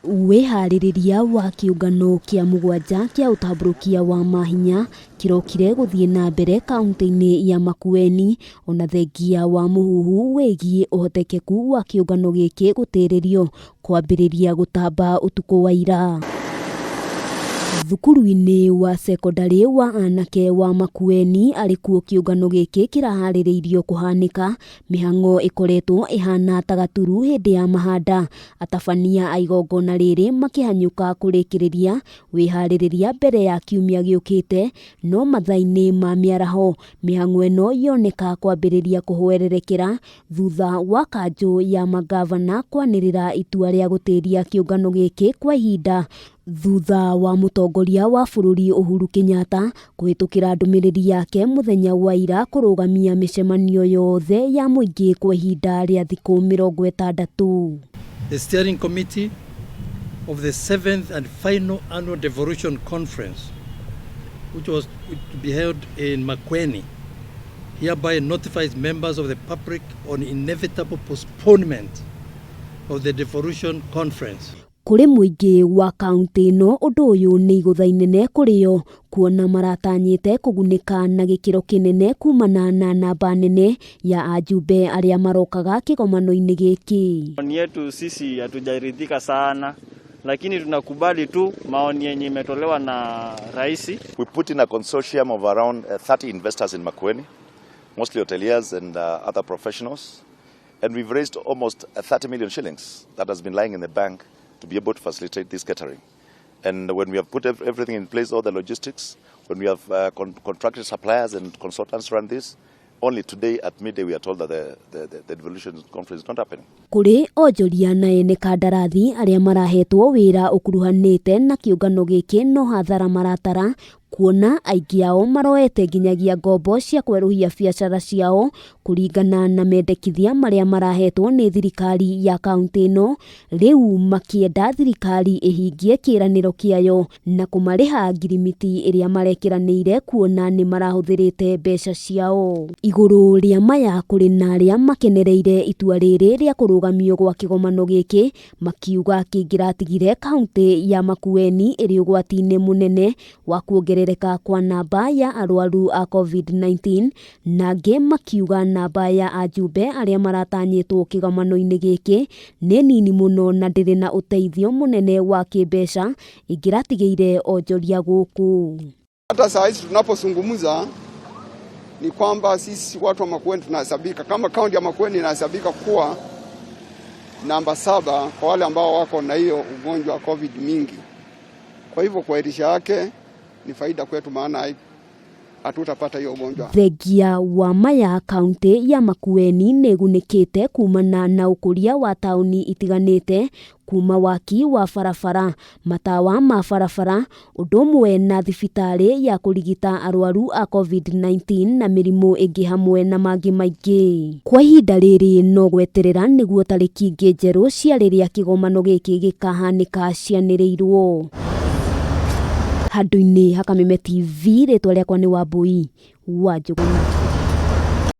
Wihaririria wa kiungano kia mugwanja kia utamburukia wa mahinya kirokire guthie na mbere kaunti-ini ya Makueni ona thengia wa muhuhu wegie uhotekeku wa kiungano giki gutiririo kwambiriria gutamba utuku wa ira. Thukuru-ini wa sekondari wa anake wa Makueni arikuo kiungano giki kirahaririirio kuhanika mihang'o ikoretwo ihana tagaturu hindi ya mahanda. Atabania a igongona riri makihanyuka kurikiriria wihaririria mbere ya kiumia giukite, no mathaini ma miaraho mihang'o ino yoneka kwambiriria kuhwererekera thutha wa kanjo ya magavana kwanirira itua ria gutiria kiungano giki kwa ihinda thutha wa mutongoria wa bururi Uhuru Kenyatta kuhitukira ndumiriri yake muthenya wa ira kurugamia micemanio yothe ya muingi kwa ihinda ria thiku 60. The steering committee of the 7th and final annual devolution conference, which was to be held in Makueni, hereby notifies members of the public on inevitable postponement of the devolution conference. Kuri muingi wa kaunti no undu uyu ni igutha inene kurio kuona maratanyite kugunika na gikiro kinene kumana na namba nene ya ajumbe aria marokaga kigomano-ini giki. Maoni yetu sisi hatujaridhika sana, lakini tunakubali tu maoni yenye imetolewa na rais. We put in a consortium of around 30 investors in Makueni, mostly hoteliers and other professionals, and we've raised almost 30 million shillings that has been lying in the bank to be able to facilitate this catering. And when we have put everything in place, all the logistics, when we have contracted suppliers and consultants run this, only today at midday we are told that the devolution conference is not happening. Kuri ojoria na ene kandarathi aria marahetwo wira ukuruhanite na kiungano giki no hathara maratara kuona aingĩ ao maroete nginyagia ngombo cia kweruhia biacara ciao kuringana na mendekithia maria marahetwo ni thirikari ya kaunti ino. Riu makienda thirikari ihingie kiraniro kiayo na kumariha ngirimiti iria marekiranire kuona ni marahuthirite mbeca ciao. Iguru ria maya kuri na aria makenereire itua riri ria kurugamio gwa kigomano giki makiuga kingiratigire kaunti ya Makueni iri ugwati-ini munene wa kuongerera kwa namba ya arwaru a COVID-19 na nge makiuga namba ya ajumbe aria maratanyitwo kigomano-ini giki ni nini muno na ndiri na uteithio munene wa kimbeca ingiratigire onjoria guku. Hata saa hizi tunapozungumza ni kwamba sisi watu wa Makueni tunahesabika kama kaunti ya Makueni inahesabika kuwa namba 7 kwa wale ambao wako na hiyo ugonjwa wa COVID mingi. Kwa hivyo kuahirisha yake ni faida kwetu, maana hatutapata hiyo ugonjwa. Thengia wa maya kaunti ya Makueni negunikite kumana na ukuria wa tauni itiganite, kuma waki wa barabara, matawa ma barabara, undu umwe na thibitari ya kurigita arwaru a COVID-19 na mirimu ingi hamwe na mangi maingi. Kwa ihinda riri no gweterera niguo tariki ingi njeru cia riria kigomano giki gikahanika cianirirwo. Handũ-inĩ ha Kameme TV, rĩtwa rĩakwa nĩ Wambui wa Njũgũna.